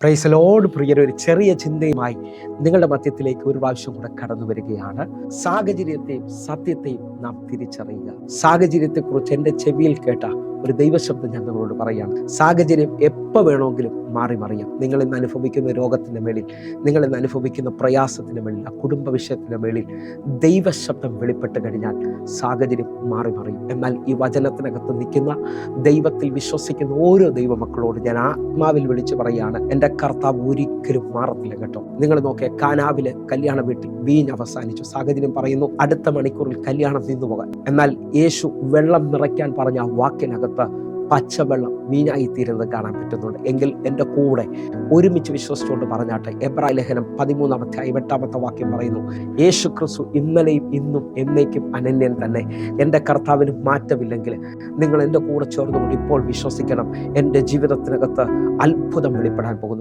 Praise the Lord. പ്രിയരെ, ഒരു ചെറിയ ചിന്തയുമായി നിങ്ങളുടെ മധ്യത്തിലേക്ക് ഒരു പ്രാവശ്യം കൂടെ കടന്നു വരികയാണ്. സാഹചര്യത്തെയും സത്യത്തെയും നാം തിരിച്ചറിയുക. സാഹചര്യത്തെക്കുറിച്ച് എൻ്റെ ചെവിയിൽ കേട്ട ഒരു ദൈവശബ്ദം ഞാൻ നിങ്ങളോട് പറയുകയാണ്. സാഹചര്യം എപ്പോൾ വേണമെങ്കിലും മാറി മറിയാം. നിങ്ങൾ ഇന്ന് അനുഭവിക്കുന്ന രോഗത്തിൻ്റെ മേളിൽ, നിങ്ങൾ ഇന്ന് അനുഭവിക്കുന്ന പ്രയാസത്തിൻ്റെ മേളിൽ, ആ കുടുംബ വിഷയത്തിൻ്റെ മേളിൽ ദൈവശബ്ദം വെളിപ്പെട്ട് കഴിഞ്ഞാൽ സാഹചര്യം മാറി മറിയും. എന്നാൽ ഈ വചനത്തിനകത്ത് നിൽക്കുന്ന ദൈവത്തിൽ വിശ്വസിക്കുന്ന ഓരോ ദൈവമക്കളോട് ഞാൻ ആത്മാവിൽ വിളിച്ചു പറയുകയാണ്, എൻ്റെ കർത്താവ് ഒരിക്കലും മാറത്തില്ല കേട്ടോ. നിങ്ങൾ നോക്കിയ കാനാവിലെ കല്യാണ വീട്ടിൽ വീഞ്ഞ് അവസാനിച്ചു. സാഹചര്യം പറയുന്നു അടുത്ത മണിക്കൂറിൽ കല്യാണം നിന്നുപോകാൻ. എന്നാൽ യേശു വെള്ളം നിറയ്ക്കാൻ പറഞ്ഞ ആ വാക്കിനകത്ത് പച്ചവെള്ളം വീഞ്ഞായി തീരുന്നത് കാണാൻ പറ്റുന്നുണ്ട്. എങ്കിൽ എൻ്റെ കൂടെ ഒരുമിച്ച് വിശ്വസിച്ചുകൊണ്ട് പറഞ്ഞാട്ടെ. എബ്രായ ലേഖനം 13-8 വാക്യം പറയുന്നു, യേശു ക്രിസ്തു ഇന്നലെയും ഇന്നും എന്നേക്കും അനന്യൻ തന്നെ. എൻ്റെ കർത്താവിന് മാറ്റമില്ലെങ്കിൽ നിങ്ങൾ എൻ്റെ കൂടെ ചേർന്നുകൊണ്ട് ഇപ്പോൾ വിശ്വസിക്കണം, എൻ്റെ ജീവിതത്തിനകത്ത് അത്ഭുതം വെളിപ്പെടാൻ പോകുന്നു.